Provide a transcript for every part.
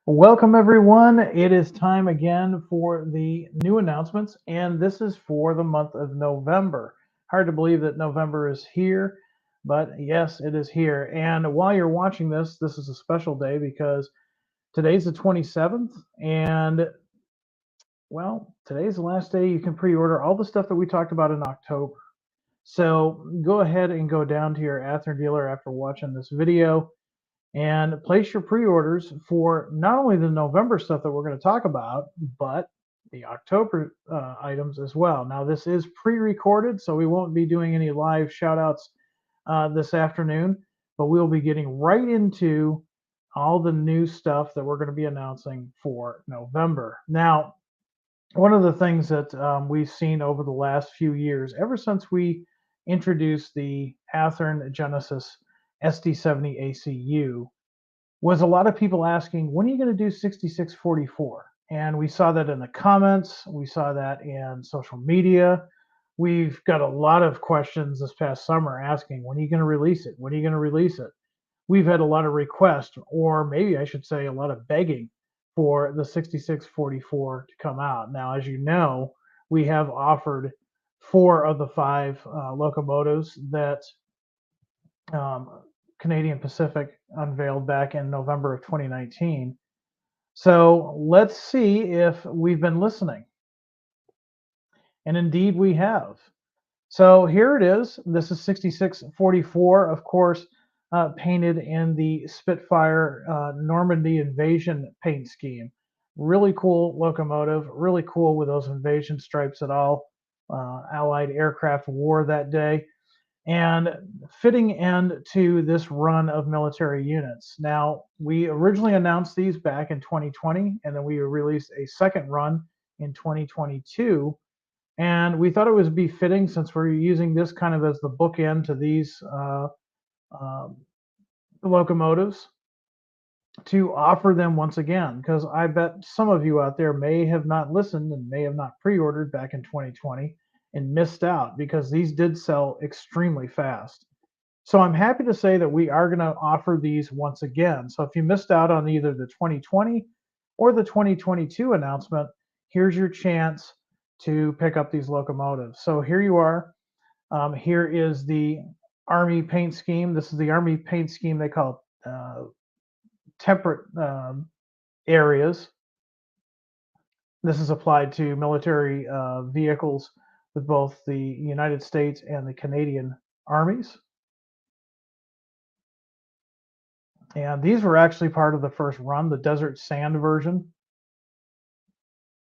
Welcome, everyone. It is time again for the new announcements, and this is for the month of November. Hard to believe that November is here, but yes, it is here. And while you're watching this, this is a special day because today's the 27th, and today's the last day you can pre order all the stuff that we talked about in October. So go ahead and go down to your Athearn dealer after watching this video and place your pre-orders for not only the November stuff that we're going to talk about, but the October items as well. Now, this is pre-recorded, so we won't be doing any live shout-outs this afternoon, but we'll be getting right into all the new stuff that we're going to be announcing for November. Now, one of the things that we've seen over the last few years, ever since we introduced the Athearn Genesis SD70 ACU, was a lot of people asking, when are you going to do 6644? And we saw that in the comments, we saw that in social media. We've got a lot of questions this past summer asking, when are you going to release it? When are you going to release it? We've had a lot of requests, or maybe I should say a lot of begging for the 6644 to come out. Now, as you know, we have offered 4 of the 5 locomotives that Canadian Pacific unveiled back in November of 2019. So let's see if we've been listening. And indeed we have. So here it is. This is 6644, of course, painted in the Spitfire Normandy invasion paint scheme. Really cool locomotive, really cool with those invasion stripes that all Allied aircraft wore that day, and fitting end to this run of military units. Now, we originally announced these back in 2020, and then we released a second run in 2022. And we thought it would be fitting, since we're using this kind of as the bookend to these uh, locomotives, to offer them once again, because I bet some of you out there may have not listened and may have not pre-ordered back in 2020 and missed out, because these did sell extremely fast. So I'm happy to say that we are going to offer these once again. So if you missed out on either the 2020 or the 2022 announcement, here's your chance to pick up these locomotives. So here you are. Here is the Army paint scheme. This is the Army paint scheme they call temperate areas. This is applied to military vehicles with both the United States and the Canadian armies. And these were actually part of the first run. The Desert Sand version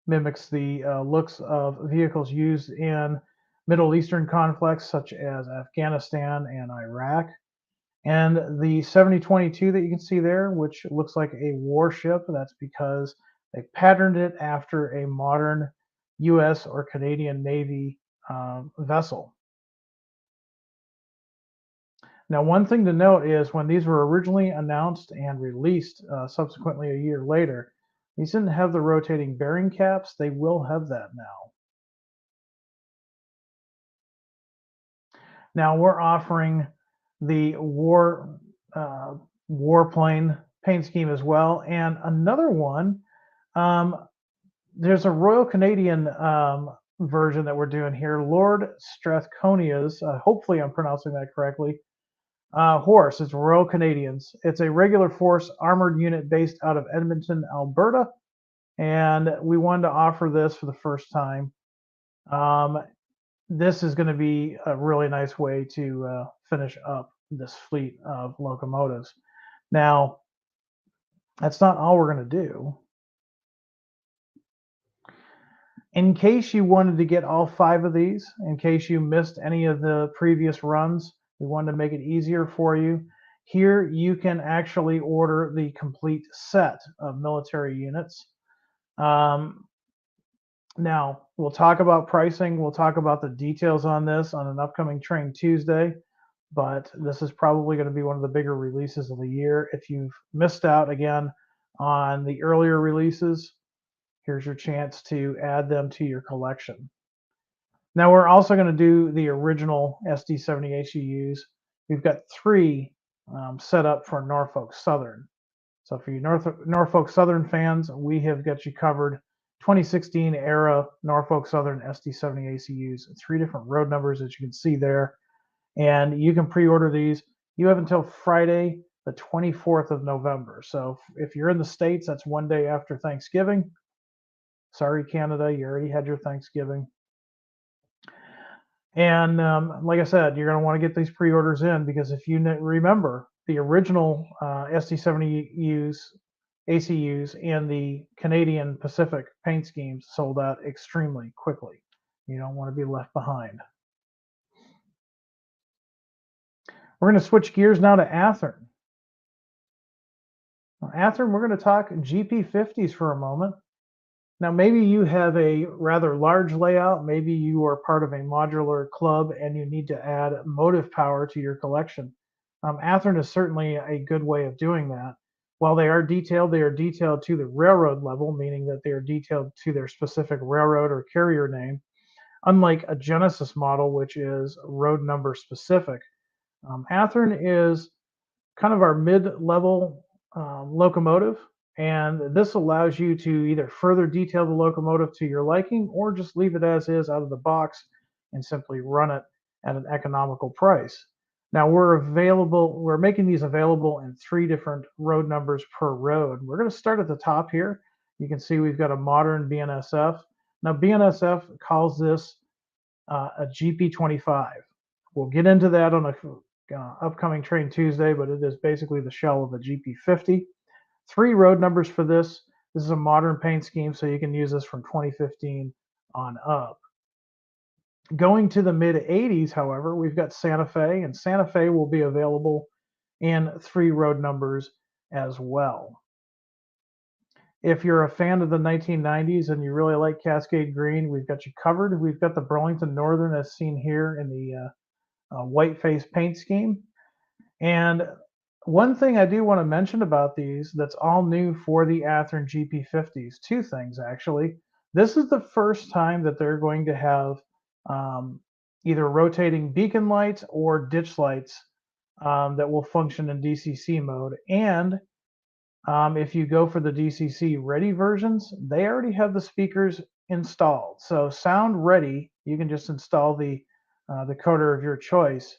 mimics the looks of vehicles used in Middle Eastern conflicts such as Afghanistan and Iraq. And the 7022 that you can see there, which looks like a warship, that's because they patterned it after a modern US or Canadian Navy vessel. Now, one thing to note is when these were originally announced and released subsequently a year later, these didn't have the rotating bearing caps. They will have that now. Now we're offering the warplane paint scheme as well, and another one. There's a Royal Canadian version that we're doing here, Lord Strathconia's. Hopefully, I'm pronouncing that correctly. Horse. It's Royal Canadians. It's a regular force armored unit based out of Edmonton, Alberta, and we wanted to offer this for the first time. This is going to be a really nice way to finish up this fleet of locomotives. Now, that's not all we're going to do. In case you wanted to get all 5 of these, in case you missed any of the previous runs, we wanted to make it easier for you. Here you can actually order the complete set of military units. Now, we'll talk about pricing. We'll talk about the details on this on an upcoming Train Tuesday, but this is probably going to be one of the bigger releases of the year. If you've missed out again on the earlier releases, here's your chance to add them to your collection. Now, we're also going to do the original SD70 ACUs. We've got 3 set up for Norfolk Southern. So for you Norfolk Southern fans, we have got you covered. 2016 era Norfolk Southern SD70 ACUs, 3 different road numbers as you can see there. And you can pre-order these. You have until Friday, the 24th of November. So if you're in the States, that's one day after Thanksgiving. Sorry, Canada, you already had your Thanksgiving. And like I said, you're going to want to get these pre-orders in because if you remember, the original SD70Us, ACUs, and the Canadian Pacific paint schemes sold out extremely quickly. You don't want to be left behind. We're going to switch gears now to Athearn. Athearn, we're going to talk GP50s for a moment. Now, maybe you have a rather large layout. Maybe you are part of a modular club and you need to add motive power to your collection. Athearn is certainly a good way of doing that. While they are detailed to the railroad level, meaning that they are detailed to their specific railroad or carrier name, unlike a Genesis model, which is road number specific. Athearn is kind of our mid-level locomotive, and this allows you to either further detail the locomotive to your liking or just leave it as is out of the box and simply run it at an economical price. Now we're making these available in 3 different road numbers per road. We're going to start at the top here. You can see we've got a modern BNSF. Now BNSF calls this a GP25. We'll get into that on a upcoming Train Tuesday, but it is basically the shell of a GP50. 3 road numbers for this. This is a modern paint scheme, so you can use this from 2015 on up. Going to the mid 80s, however, we've got Santa Fe, and Santa Fe will be available in 3 road numbers as well. If you're a fan of the 1990s and you really like Cascade Green, we've got you covered. We've got the Burlington Northern as seen here in the white face paint scheme. And one thing I do want to mention about these that's all new for the Athearn GP50s, 2 things actually. This is the first time that they're going to have either rotating beacon lights or ditch lights that will function in DCC mode. And if you go for the DCC ready versions, they already have the speakers installed. So sound ready, you can just install the decoder of your choice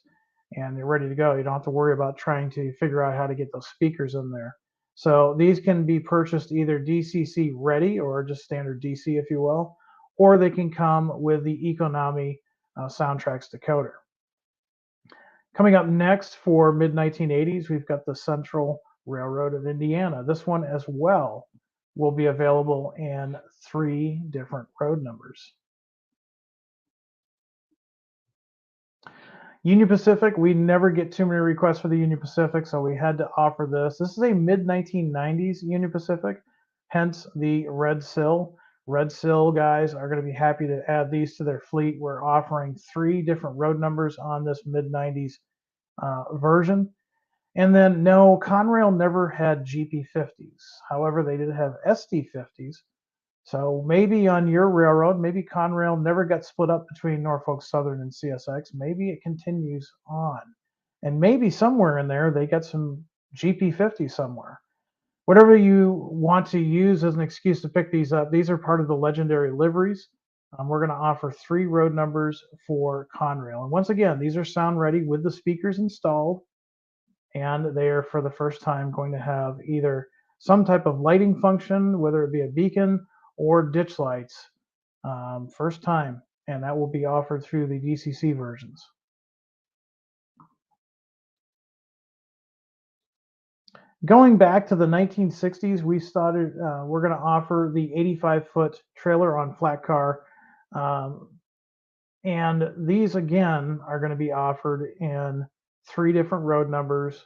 and they're ready to go. You don't have to worry about trying to figure out how to get those speakers in there. So these can be purchased either DCC ready or just standard DC, if you will, or they can come with the Econami Soundtracks decoder. Coming up next for mid-1980s, we've got the Central Railroad of Indiana. This one as well will be available in 3 different road numbers. Union Pacific, we never get too many requests for the Union Pacific, so we had to offer this. This is a mid-1990s Union Pacific, hence the red sill. Red sill guys are going to be happy to add these to their fleet. We're offering 3 different road numbers on this mid-90s version. And then, no, Conrail never had GP50s. However, they did have SD50s. So maybe on your railroad, maybe Conrail never got split up between Norfolk Southern and CSX. Maybe it continues on. And maybe somewhere in there, they got some GP50 somewhere. Whatever you want to use as an excuse to pick these up, these are part of the legendary liveries. We're going to offer 3 road numbers for Conrail. And once again, these are sound ready with the speakers installed. And they are for the first time going to have either some type of lighting function, whether it be a beacon or ditch lights, first time, and that will be offered through the DCC versions. Going back to the 1960s, we're going to offer the 85-foot trailer on flat car. And these, again, are going to be offered in 3 different road numbers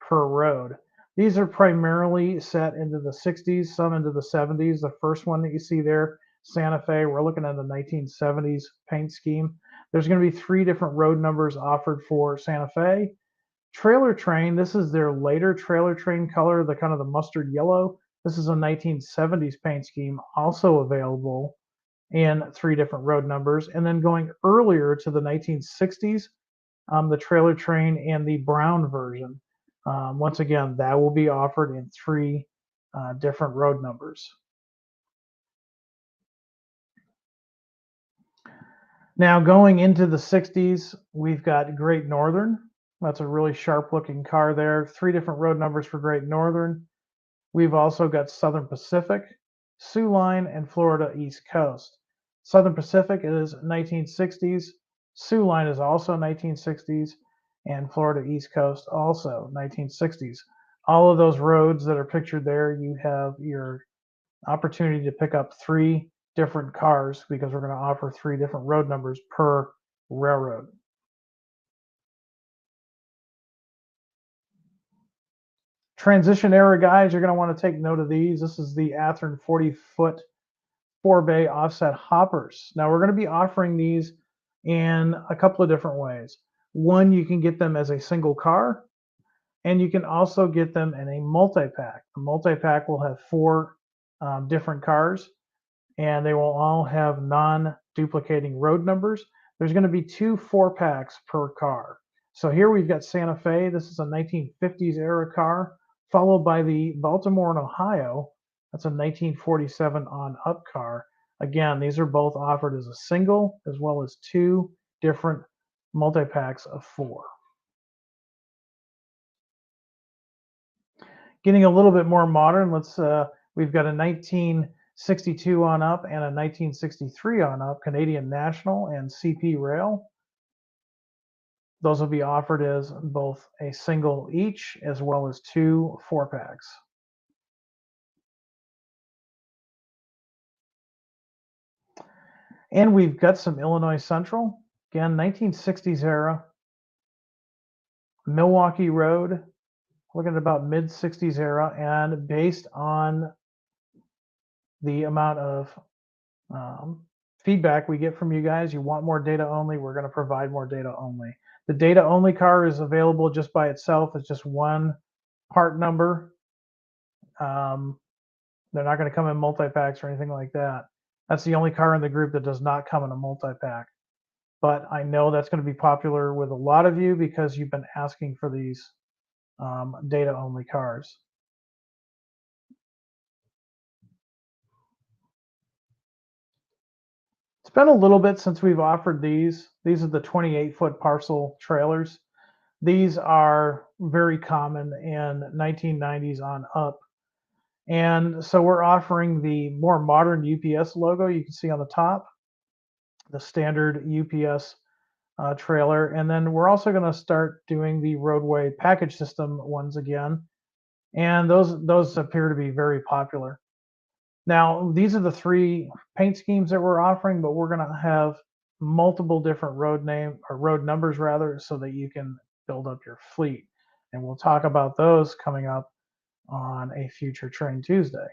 per road. These are primarily set into the 60s, some into the 70s. The first one that you see there, Santa Fe, we're looking at the 1970s paint scheme. There's going to be 3 different road numbers offered for Santa Fe. Trailer Train, this is their later Trailer Train color, the kind of the mustard yellow. This is a 1970s paint scheme, also available in 3 different road numbers. And then going earlier to the 1960s, the Trailer Train and the brown version. Once again, that will be offered in three different road numbers. Now going into the 60s, we've got Great Northern. That's a really sharp looking car there. Three different road numbers for Great Northern. We've also got Southern Pacific, Sioux Line, and Florida East Coast. Southern Pacific is 1960s. Sioux Line is also 1960s. And Florida East Coast also 1960s. All of those roads that are pictured there, you have your opportunity to pick up three different cars because we're going to offer three different road numbers per railroad. Transition era guys, you're going to want to take note of these. This is the Athearn 40-foot 4-bay offset hoppers. Now we're going to be offering these in a couple of different ways. One, you can get them as a single car, and you can also get them in a multi-pack. The multi-pack will have four different cars, and they will all have non-duplicating road numbers. There's going to be two 4-packs per car. So here we've got Santa Fe. This is a 1950s era car, followed by the Baltimore and Ohio. That's a 1947 on up car. Again, these are both offered as a single as well as two different multi-packs of four. Getting a little bit more modern, we've got a 1962 on up and a 1963 on up, Canadian National and CP Rail. Those will be offered as both a single each as well as two 4-packs. And we've got some Illinois Central, again, 1960s era, Milwaukee Road, looking at about mid-60s era, and based on the amount of feedback we get from you guys, you want more data only, we're going to provide more data only. The data only car is available just by itself. It's just one part number. They're not going to come in multi-packs or anything like that. That's the only car in the group that does not come in a multi-pack. But I know that's going to be popular with a lot of you because you've been asking for these data only cars. It's been a little bit since we've offered these. These are the 28-foot parcel trailers. These are very common in 1990s on up. And so we're offering the more modern UPS logo you can see on the top, the standard UPS trailer. And then we're also going to start doing the roadway package system ones again. And those appear to be very popular. Now, these are the three paint schemes that we're offering, but we're going to have multiple different road numbers rather, so that you can build up your fleet. And we'll talk about those coming up on a future Train Tuesday.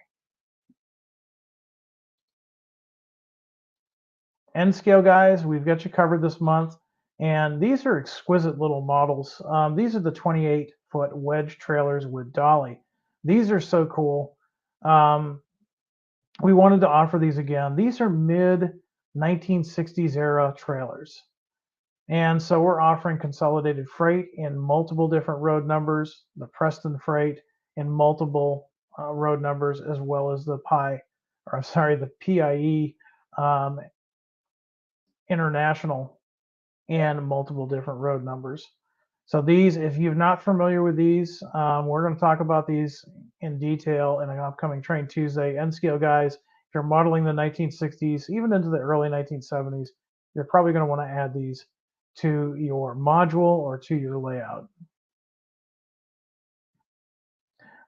N scale guys, we've got you covered this month. And these are exquisite little models. These are the 28-foot wedge trailers with dolly. These are so cool. We wanted to offer these again. These are mid 1960s era trailers. And so we're offering consolidated freight in multiple different road numbers, the Preston freight in multiple road numbers, as well as the the PIE International and multiple different road numbers. So these, if you're not familiar with these, we're going to talk about these in detail in an upcoming Train Tuesday. N scale guys, if you're modeling the 1960s, even into the early 1970s, you're probably going to want to add these to your module or to your layout.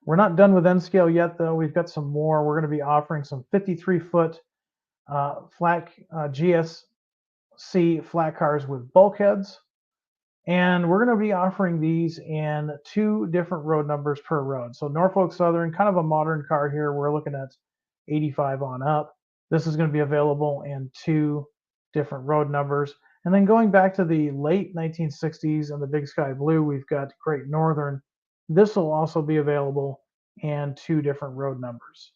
We're not done with N scale yet, though. We've got some more. We're going to be offering some 53-foot flat GSC flat cars with bulkheads. And we're going to be offering these in two different road numbers per road. So Norfolk Southern, kind of a modern car here. We're looking at 85 on up. This is going to be available in two different road numbers. And then going back to the late 1960s and the Big Sky Blue, we've got Great Northern. This will also be available in two different road numbers.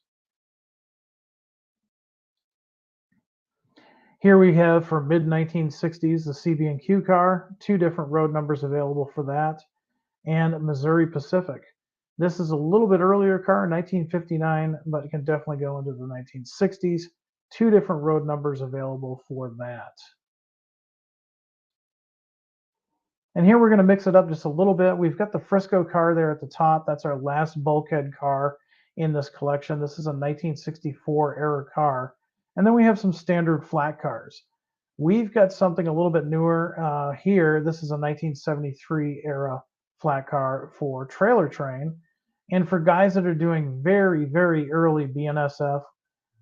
Here we have for mid 1960s the CB&Q car, two different road numbers available for that. and Missouri Pacific. This is a little bit earlier car, 1959, but it can definitely go into the 1960s. Two different road numbers available for that. And here we're going to mix it up just a little bit. We've got the Frisco car there at the top. That's our last bulkhead car in this collection. This is a 1964 era car. And then we have some standard flat cars. We've got something a little bit newer here. This is a 1973 era flat car for trailer train. And for guys that are doing very, very early BNSF,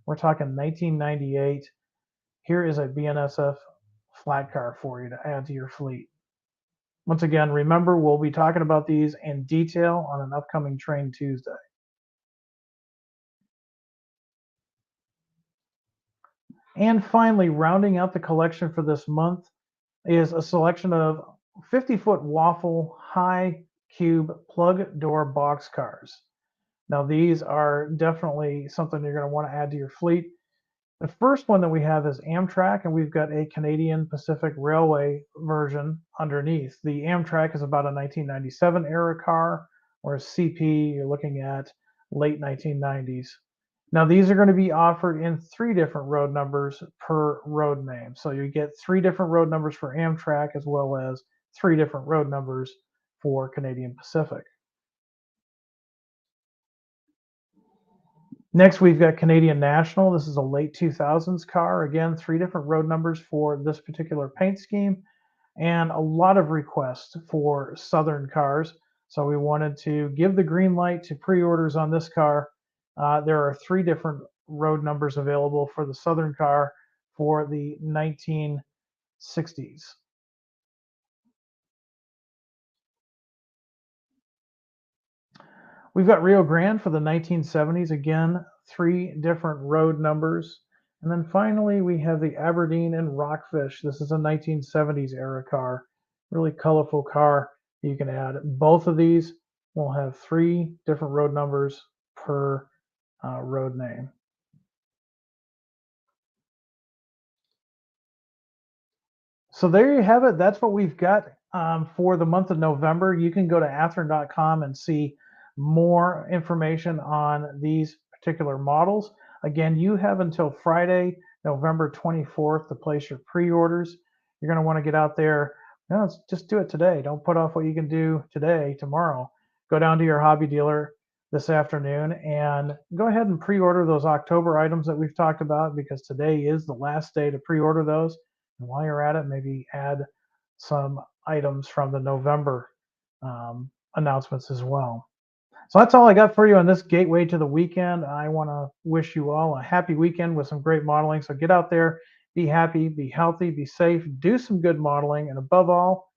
we're talking 1998. Here is a BNSF flat car for you to add to your fleet. Once again, remember, we'll be talking about these in detail on an upcoming Train Tuesday. And finally, rounding out the collection for this month is a selection of 50-foot waffle high cube plug door box cars. Now, these are definitely something you're going to want to add to your fleet. The first one that we have is Amtrak, and we've got a Canadian Pacific Railway version underneath. The Amtrak is about a 1997 era car, whereas CP, you're looking at late 1990s. Now, these are going to be offered in three different road numbers per road name. So you get three different road numbers for Amtrak as well as three different road numbers for Canadian Pacific. Next, we've got Canadian National. This is a late 2000s car. Again, three different road numbers for this particular paint scheme, and a lot of requests for Southern cars. So we wanted to give the green light to pre-orders on this car. There are three different road numbers available for the Southern car for the 1960s. We've got Rio Grande for the 1970s. Again, three different road numbers. And then finally, we have the Aberdeen and Rockfish. This is a 1970s era car. Really colorful car you can add. Both of these will have three different road numbers per road name. So there you have it. That's what we've got for the month of November. You can go to athearn.com and see more information on these particular models. Again, you have until Friday, November 24th to place your pre-orders. You're going to want to get out there. No, just do it today. Don't put off what you can do today, tomorrow. Go down to your hobby dealer this afternoon and go ahead and pre-order those October items that we've talked about, because today is the last day to pre-order those. And while you're at it, maybe add some items from the November announcements as well. So that's all I got for you on this gateway to the weekend. I want to wish you all a happy weekend with some great modeling. So get out there, be happy, be healthy, be safe, do some good modeling, and above all,